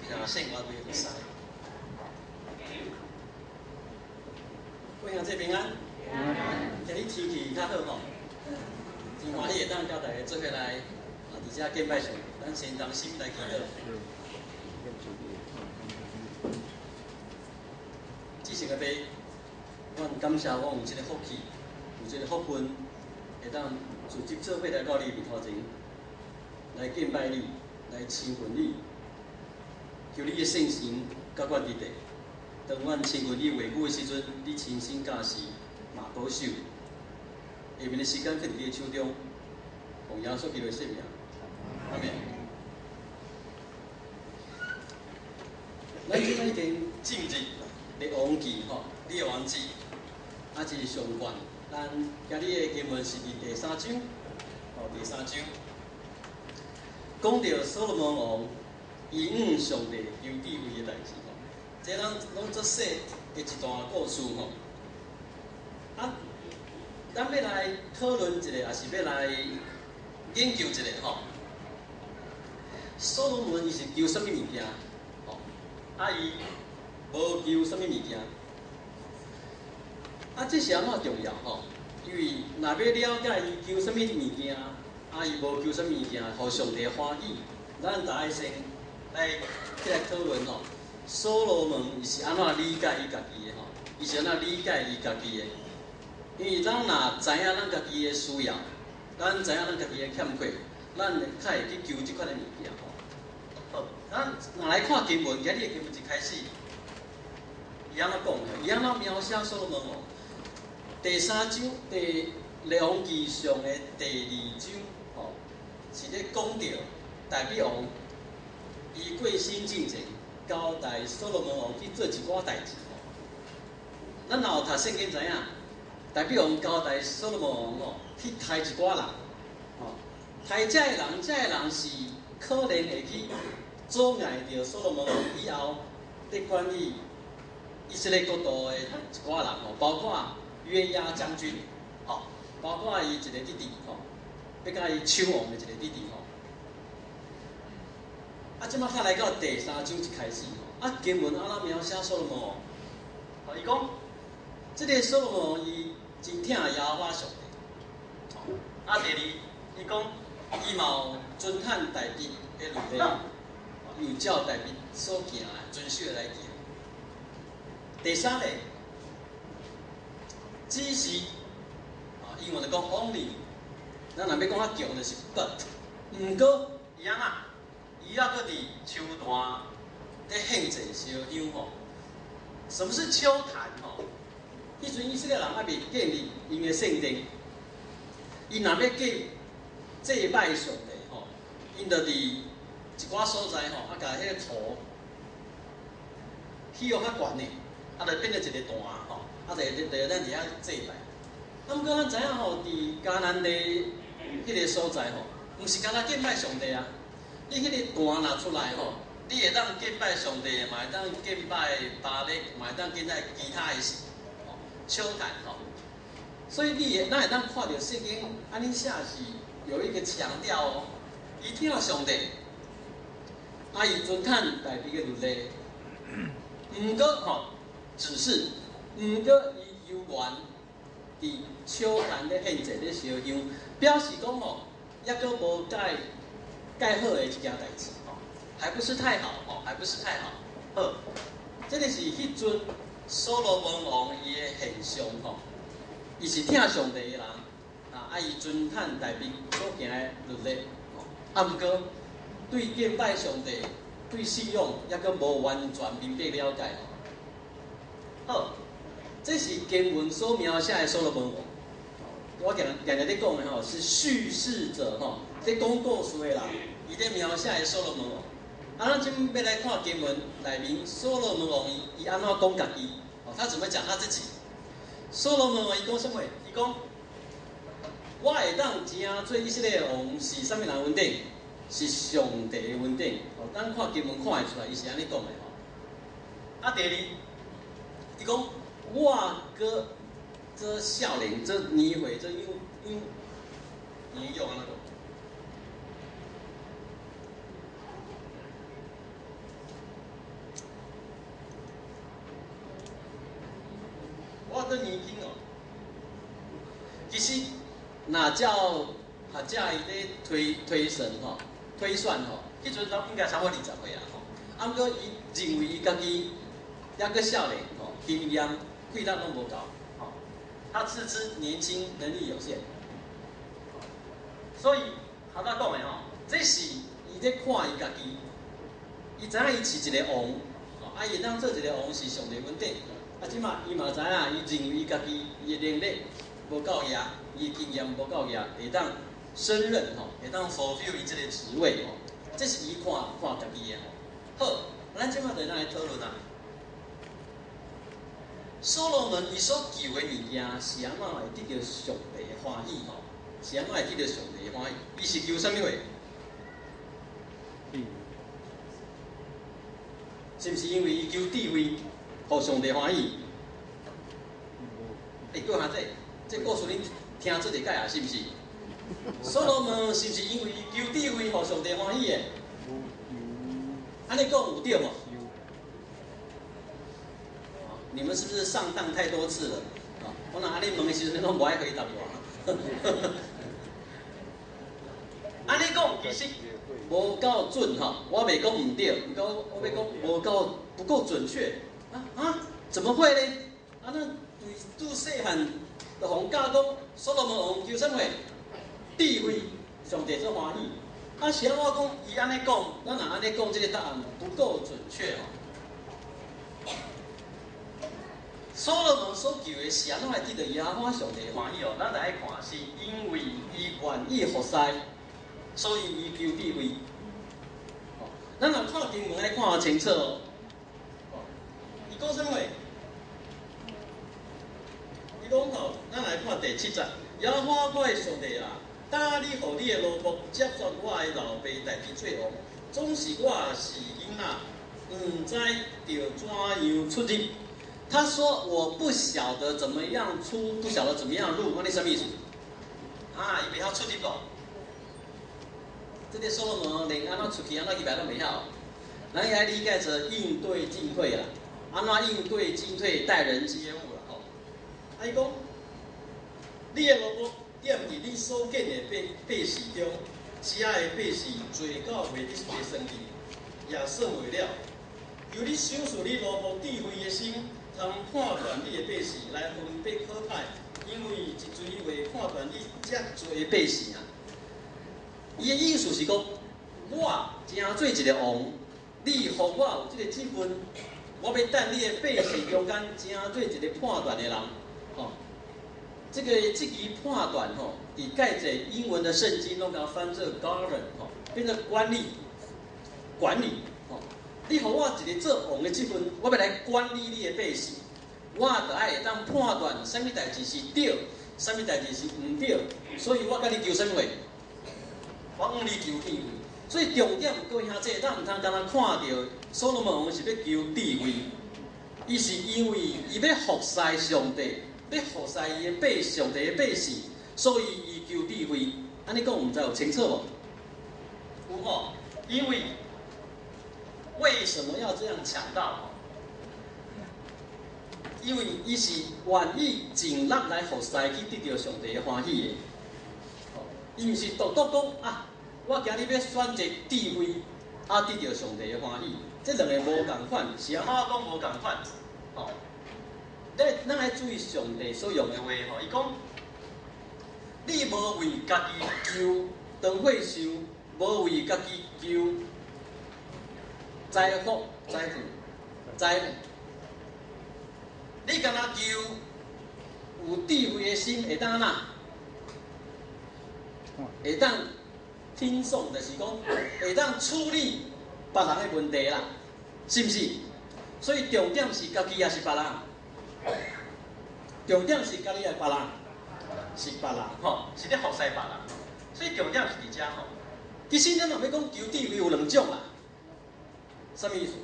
听圣话袂使。各位兄弟平安，今日天气较好吼，真欢喜会当甲大家做伙来伫遮敬拜上，咱先同心来祈祷。至圣的父，阮感谢阮有这个福气，有这个福分，会当组织做伙来到你面头前，来敬拜你，来亲近你，求你的圣神甲阮伫地。当阮亲近你话语的时阵，你亲身驾驶，嘛保守。下面的时间放伫你的手中，奉耶稣基督的圣名，阿门。咱即摆已经进入列王记吼，列王记，啊是上悬。咱今日的经文是伫第3章，第3章，讲到所罗门王伊向上帝求智慧的代志。这咱拢做说的一段故事吼，咱要来讨论一下，也是要来研究一下吼。所罗门伊是求什么物件？吼，伊无求什么物件？这是安怎重要吼？因为若要了解伊求什么物件，伊无求什么物件，互上帝欢喜，咱大家先来讨论吼。所罗门伊是安怎理解伊家己的吼？伊是安怎理解伊家己的？因为咱若知影咱家己的需要，咱知影咱家己的欠缺，咱较会去求即款的物件吼。好，咱若来看经文，今日的经文一开始，伊安怎讲的？伊安怎描写所罗门王？第3章第列王记上的第2章吼，是咧讲到大比王伊过身进前。交代所罗门王去做一寡代志吼，咱若有读圣经知影，大比王交代所罗门王吼去杀一寡人，吼，杀这个人是可能会去阻碍着所罗门王以后咧管理以色列国度的一寡人吼，包括约押将军，吼，包括伊一个弟弟吼，要甲伊抢王的一个弟弟吼。即摆较来到第3章一开始吼，经文安怎描写所罗门王？伊讲，这个所罗门王伊真疼耶和华上帝。第二，伊讲伊嘛有遵探大笔的律例，有照大笔所行的遵守来行。第3个，只是英文就讲 only， 咱若要讲较强就是 but， 毋过伊安怎？伊还搁伫秋坛咧献祭烧香吼。什么是秋坛吼？迄阵以色列人还未建立因的圣殿，伊若要祭拜上帝吼，因着伫一寡所在吼，甲迄个土起予较悬呢，就变做一个坛吼，就咱伫遐祭拜。毋过咱知影吼，伫迦南地迄个所在吼，毋是干那敬拜上帝啊。你迄个坛拿出来吼，你会当敬拜上帝，嘛会当敬拜巴力，嘛会当敬拜其他的事，吼，秋坛吼。所以咱会当看到圣经安尼写是有一个强调哦，伊听上帝，伊遵探大笔的律例，毋过吼，只是毋过伊犹原伫秋坛咧献祭咧烧香，表示讲吼，抑阁无盖好的一件代志吼，还不是太好吼，还不是太好。好，这个是迄阵所罗门王伊的现象吼，伊是听上帝的人，伊遵探大笔所行的律例吼，毋过对敬拜上帝、对信仰抑阁无完全明白了解吼。好，这是经文所描写的所罗门王。我常常咧讲的吼，是叙事者吼，咧讲故事的人，伊咧描写的所罗门王。咱今要来看经文内面，所罗门王伊安怎讲家己？他怎么讲他自己？所罗门王伊讲什么？伊讲，我会当正做以色列王是啥物人恩典？是上帝的恩典。咱看经文看会出来，伊是安尼讲的吼。第二，伊讲我搁。这少年，这年岁，这年幼安那个，得年轻哦。其实，那照学者伊咧推算吼、推算吼，迄阵应该差不多20岁啊吼。啊，毋过伊认为伊家己还阁少年吼，经验、气力拢无够吼。他自知年轻，能力有限，所以学者讲的吼，这是伊咧看伊家己，伊知影伊是一个王，啊，伊当做一个王是上帝稳定。啊，即马伊嘛知影，伊认为伊家己伊的能力无够赢，伊经验无够赢，会当胜任吼，会当 fulfill 伊即个职位吼，这是伊看家己的吼。好，咱即马就来讨论啊。所罗门伊所求的物件是安怎会得到上帝的欢喜吼？是安怎会得到上帝的欢喜？伊是求什么话？是毋是因为伊求智慧，互上帝欢喜？各位兄这故事恁听出理解啊？是毋是？所罗门是毋是因为伊求智慧，互上帝欢喜的？安尼讲有对无？你们是不是上当太多次了？啊，我若安尼问的时阵，拢无爱回答我。安尼讲其实无够准吼，我袂讲唔对，不过我要讲无不够准确。怎么会呢？啊，那拄细汉就互教讲，所罗门王求什么？智慧，上帝最欢喜。啊，是安怎讲？伊安尼讲，咱若安尼讲，这个答案不够准确哦。所罗门所求的是安怎来得到耶和华上帝的欢喜哦？咱来看，是因为伊愿意服侍，所以伊求智慧。哦，咱若看经文来看清楚哦。伊讲什么？伊讲吼，咱来看第7节，耶和华我的上帝啊，打你互你的奴仆接续我的老爸代志做王，总是我是囡仔，唔知着怎样出入。他说：“我不晓得怎么样出，不晓得怎么样入。”那你什么意思？啊，伊袂晓出入咯。这个所罗门连安怎出去，安怎入来都袂晓。咱应该理解成应对进退啦，安怎应对进退，待人接物啦吼。啊，伊讲，你的萝卜踮伫你所见的百事中，其他的百事做到袂生气，也算袂了。由你想出你萝卜智慧的心。通判断你的百事来分别好歹，因为一嘴话判断你遮多百事啊。伊的意思是讲，我真做一个王，你互我有这个职分，我要等你的百事中间真做一个判断的人。哦，这支判断吼，伫介济英文的圣经拢甲翻做 govern 吼，变成管理。哦。你互我一个做王的职分，我要来管理你的百姓，我就爱会当判断什么代志是对，什么代志是唔对，所以我甲你求什么话？我向你求智慧。所以重点，各位兄弟，咱唔通单单看到所罗门王是要求智慧，伊是因为伊要服侍上帝，要服侍伊的上帝的百姓，所以伊求智慧。安尼讲，唔知有清楚无？有吼，因为。为什么要这样强调？因为伊是愿意尽力来服侍去得到上帝的欢喜的。伊毋是独独讲啊，我今日要选择智慧，啊得到上帝的欢喜。这两个无共款，是安怎讲无共款？哦，咱来注意上帝所用的话吼，伊讲，你无为家己求长岁寿，无为家己求。财富，你敢若求有智慧的心，会当哪？会当听讼，就是讲会当处理别人的问题啦，是不是？所以重点是家己也是别人，重点是家己也别人，是别人吼，是咧服侍别人。所以重点是伫遮吼。其实咱若要讲求智慧有2种啦。什么意思？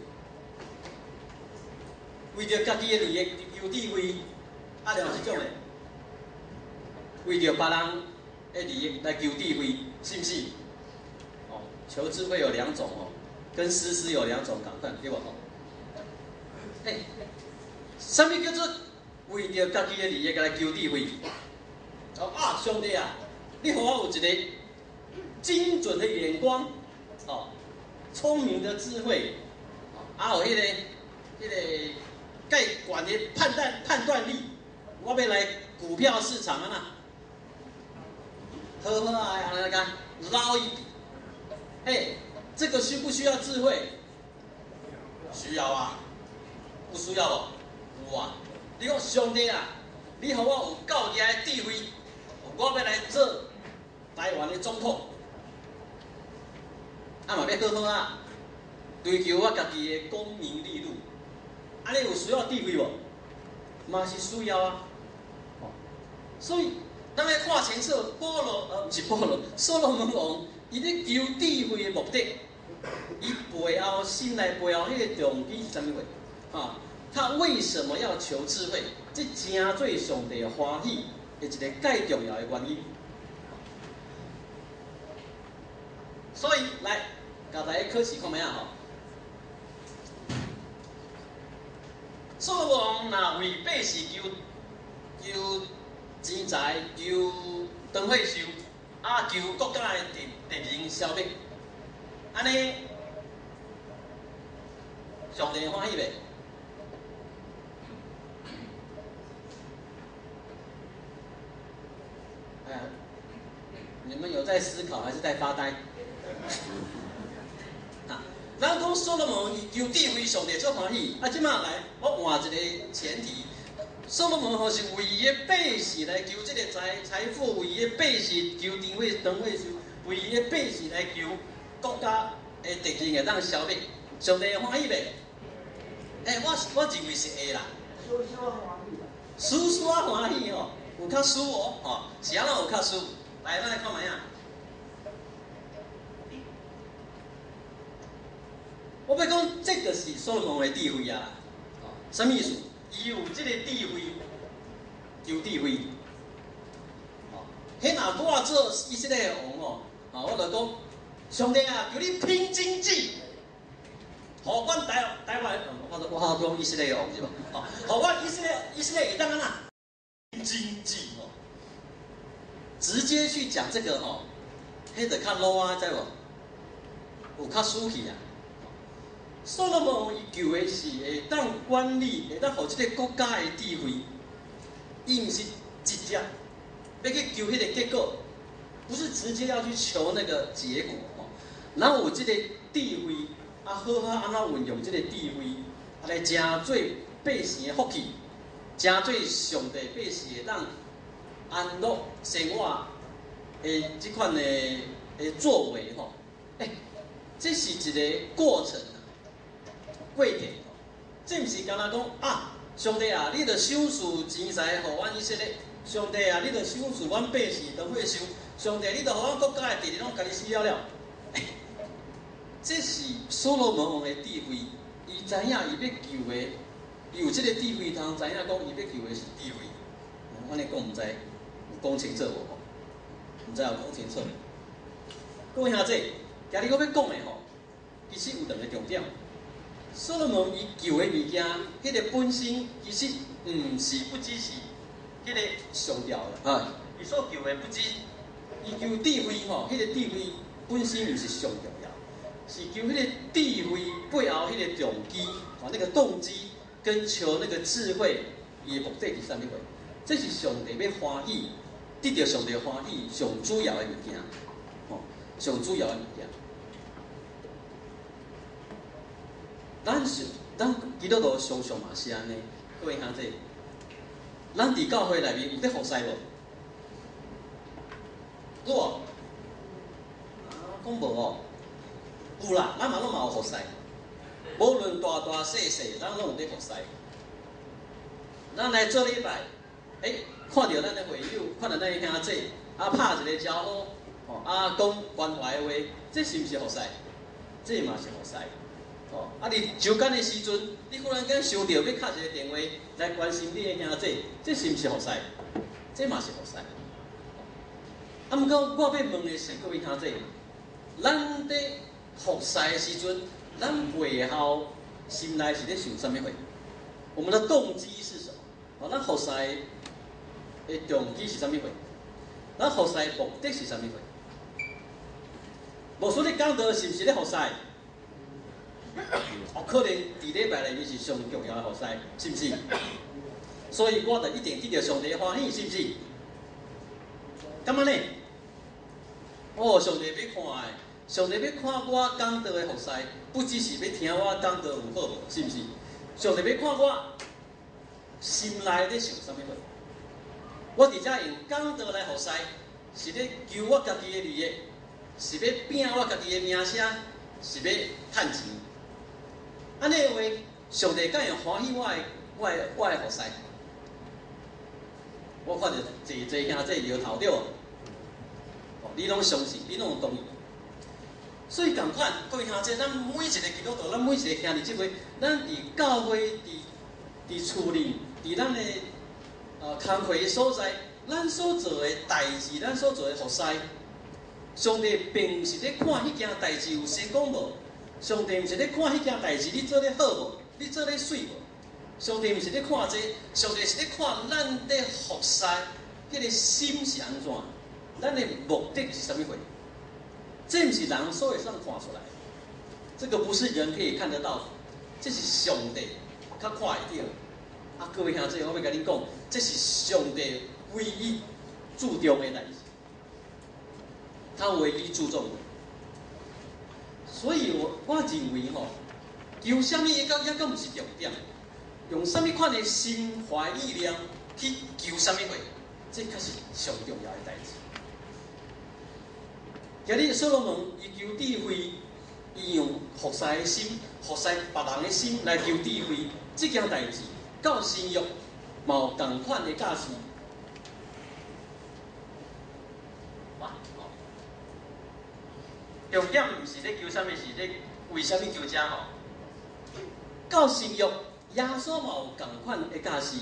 为着家己的利益求智慧，啊，另外一种嘞，为着别人的利益来求智慧，是不是？哦，求智慧有2种哦，跟诗诗有2种共款，对吧？哦，什么叫做为着家己的利益，来求智慧。啊，上帝啊，你互我有一个精准的眼光，哦，聪明的智慧，啊，有迄个介悬的判断力，我要来股票市场啊呐，好好啊，安尼讲捞一笔，嘿，这个需不需要智慧？需要啊，不需要哦，有啊。你讲上帝啊，你互我有够厉害的智慧，我要来做台湾的总统，啊嘛要好好啊，追求我家己的功名利禄，安尼有需要智慧无？嘛是需要啊。哦，所以咱来看清楚不是保罗，所罗门王伊咧求智慧的目的。伊背后心内背后迄个动机是啥物货？啊，他为什么要求智慧？这真做上帝欢喜的一个介重要的原因。所以来，甲大家考试看卖啊吼。所罗门若为百姓求钱财、求长岁寿，啊，求国家的敌人消灭。安尼，上帝欢喜袂？哎呀，你们有在思考还是在发呆？啊，咱讲所罗门求智慧，上帝最欢喜。啊，即马来，我换一个前提，所罗门是为伊的百姓来求这个财富，为伊的百姓求长岁寿，为伊的百姓来求。国家的敌人会当消灭，上帝欢喜袂？我认为是会啦。舒舒欢喜啦。舒舒欢喜哦，有较舒哦，吼，是安怎有较舒？来，咱来看卖啊。我要讲，这个是所罗门的智慧啊。哦，什么意思？伊有这个智慧，求智慧。哦，迄若我做以色列王哦，啊，我就讲。上帝啊，求你拼经济，互阮台湾，我讲以色列王是吧？哦，互阮以色列会当安那拼经济哦，直接去讲这个哦，迄就较 low 啊，知无？有较输气啊。所罗门伊求的是会当管理，会当互这个国家的智慧，伊毋是直接要去求迄个结果，不是直接要去求那个结果。然后有这个智慧，啊，好好安怎运用这个智慧，啊来成做百姓的福气，成做上帝百姓会当安乐生活的这款的作为吼，这是一个过程啊，过程。这毋是干那讲啊，上帝啊，你着赏赐钱财互阮以色列，上帝啊，你着赏赐阮百姓长岁寿，上帝你着互阮国家的敌人拢家己死了了。这是所罗门王的智慧，伊知影伊要求的，伊有这个智慧通知影讲伊要求的是智慧。我尼讲唔知有讲清楚无？唔知有讲清楚。各位兄弟，今日我要讲的吼，其实有两个重点。所罗门伊求的物件，迄个本身其实唔是不只是迄个上吊的啊。伊所求的不只，伊求智慧吼，迄个智慧本身唔是上吊。是求迄个智慧背后迄个动机，啊，那个动机跟求那个智慧，伊的目的是啥物货？这是上帝要欢喜，得到上帝欢喜上主要的物件，哦，上主要的物件。咱基督徒常常嘛是安尼，各位兄弟，咱伫教会内面有得服侍无？有无？讲无哦。有啦，咱嘛拢有服侍，无论大大小小，咱拢有咧服侍。咱来做礼拜，看到咱的会友，看到咱的兄弟，啊，拍一个招呼，哦，啊，讲关怀的话，这是毋是服侍？这嘛是服侍。哦，啊，你上班的时阵，你忽然间想到要敲一个电话来关心你的兄弟，这是毋是服侍？这嘛是服侍。啊，毋过我要问的是各位兄弟，咱伫服侍的时阵，咱背后心内是咧想什么货？我们的动机是什么？哦，咱服侍的动机是啥物货？咱服侍的目的是啥物货？无说你讲道是毋是咧服侍？哦，可能伫礼拜内面是上重要的服侍，是毋是？所以我就一定得到上帝的欢喜，是毋是？干嘛呢？哦，上帝要看的，上帝要看我讲道的服侍，不只是要听我讲道有好无，是毋是？上帝要看我心内咧想啥物货。我伫遮用讲道来服侍，是咧求我家己的利益，是要拼我家己的名声，是要趁钱。安尼的话，上帝敢会欢喜我的服侍？我看到济兄弟摇头对哦，你拢相信，你拢同意。所以共款，各位兄弟，咱每一个基督徒，咱每一个兄弟姊妹，咱伫教会、伫厝里、伫咱的工课的所在，咱所做的代志，咱所做的服侍，上帝并毋是咧看迄件代志有成功无，上帝毋是咧看迄件代志你做咧好无，你做咧水无。上帝毋是咧看这，上帝是咧看咱咧服侍，迄个心是安怎，咱的目的是啥物货？这毋是人所会上看出来，这个不是人可以看得到，这是上帝较看会到。啊，各位兄弟，我要甲恁讲，这是上帝唯一注重的代志，他唯一注重的。所以我认为吼，求啥物也敢毋是重点。用什么款的心怀意念去求什么货，这才是上重要的代志。今日所罗门伊求智慧，伊用服侍的心、服侍别人的心来求智慧，这件代志到新约嘛有同款的价值。重点毋是咧求什么，是咧为什么求这吼？到新约。耶稣嘛有同款的教示，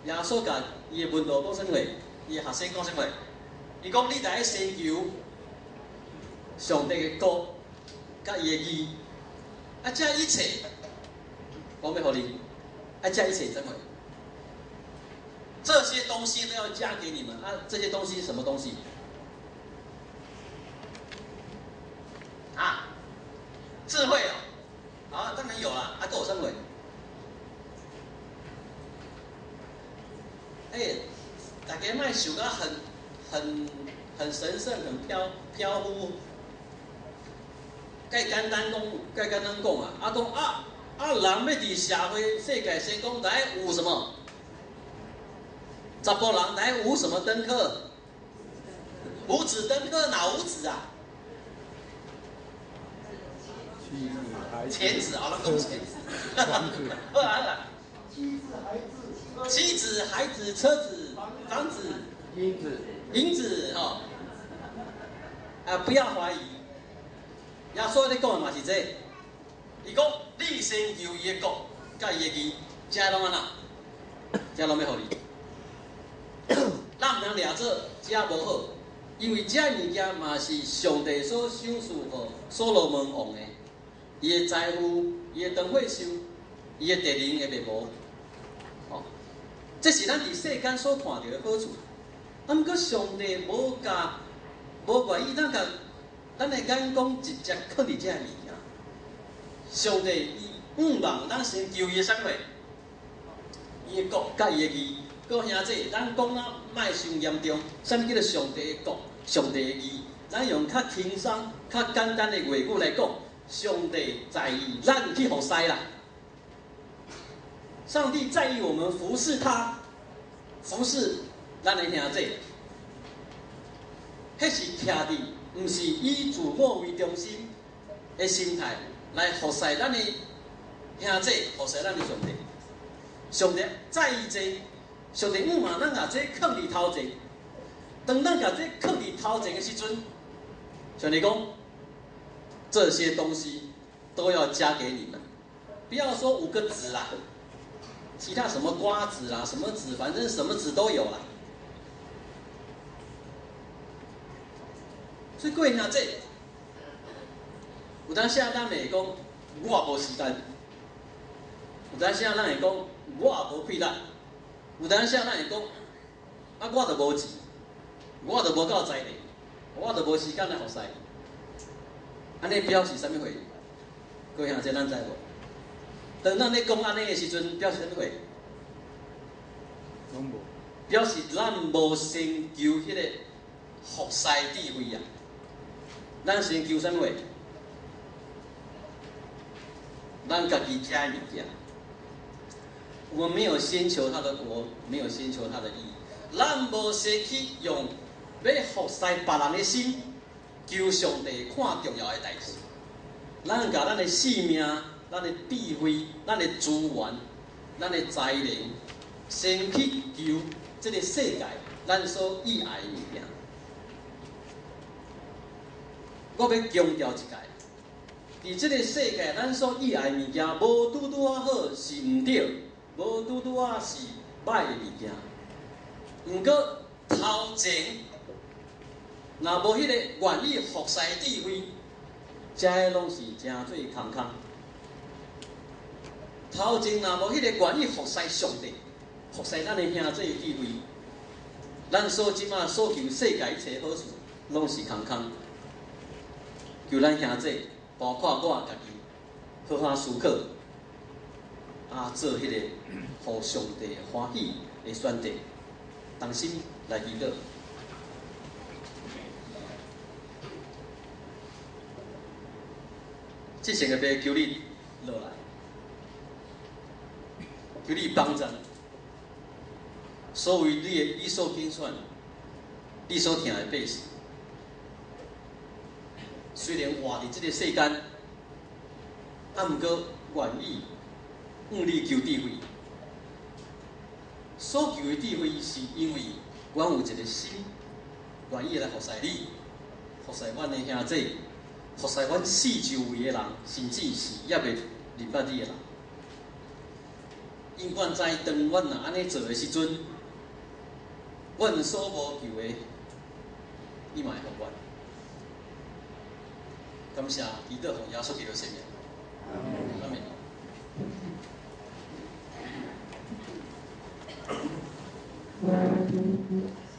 耶稣甲伊的门徒讲啥话？伊的学生讲啥话？伊讲你得先求上帝的国，甲伊的义，啊，这一切我要互你，啊，这一切怎么？这些东西都要加给你们啊！这些东西是什么东西？啊，智慧哦，啊，当然有啦，啊，都有啥话？大家莫想到很神圣、很飘忽。该简单讲啊，人要伫社会世界成功，来有什么？查甫人来有什么登科？五子登科哪五子啊？钱子啊，那讲钱子。好啦。妻子、孩子、车子、房子、银子，吼，不要怀疑。耶稣咧讲的嘛是这，伊讲你先求伊的国，甲伊的义，这拢安那，这拢要互你。咱毋通掠做，这无好，因为这物件嘛是上帝所赏赐互所罗门王的，伊的财富、伊的长岁寿、伊的地灵的面貌。这是咱伫世间所看到的好处，啊，毋过上帝无愿意咱的眼光直接放伫这物件。上帝伊望咱先求伊的啥货？伊的国甲伊的义。各位兄弟，咱讲啊，莫伤严重。啥物叫做上帝的国、上帝的义？咱用较轻松、较简单的话语来讲，上帝在意咱去服侍啦。上帝在意我们服侍他，服侍咱的兄弟，迄是徛伫，毋是以自我为中心的心态来服侍咱的兄弟，服侍咱的上帝。上帝在意这，上帝望咱甲这放伫头前。当咱甲这放伫头前的时阵，上帝讲，这些东西都要加给你们，不要说5个子啦。其他什么瓜子啦，什么籽，反正什么籽都有啦。所以各位兄弟，有当时咱会讲，我也无时间；有当时咱会讲，我也无气力；有当时咱会讲，啊，我著无钱，我著无够财力，我著无时间来服侍。安尼表示啥物货？各位兄弟，咱知无？当咱咧讲安尼的时阵，表示啥物货？拢无。表示咱无先求迄个服侍智慧啊！咱先求啥物货？咱家己家的物件。我们没有先求他的国，没有先求他的义，咱无先去用要服侍别人的心，求上帝看重要的代志。咱甲咱的性命、咱的智慧、咱的资源、咱的才能，先去求这个世界咱所喜爱的物件。我要强调一下，伫这个世界咱所喜爱的物件，无拄拄啊好是毋对。无拄拄啊是歹的物件，毋过头前若无迄个愿意服侍智慧，遮个拢是诚做空空。头前若无迄个愿意服侍上帝、服侍咱的兄弟智慧，咱所即马所求世界一切好处，拢是空空。求咱兄弟，包括我家己，好好思考。做迄个互上帝欢喜的选择，同心来祈祷。这些个要求你落来，求你帮助，所有你所拣选、你所听的百姓，虽然活伫这个世间，毋过愿意。用力求智慧，所求的智慧是因为阮有一个心，愿意来服侍你，服侍阮的兄弟，服侍阮四周围的人，甚至是也未认捌你的人。因阮知，当阮若安尼做的时阵，阮所无求的，你嘛会互阮。感谢祈祷奉耶稣基督圣名。阿门。Thank you.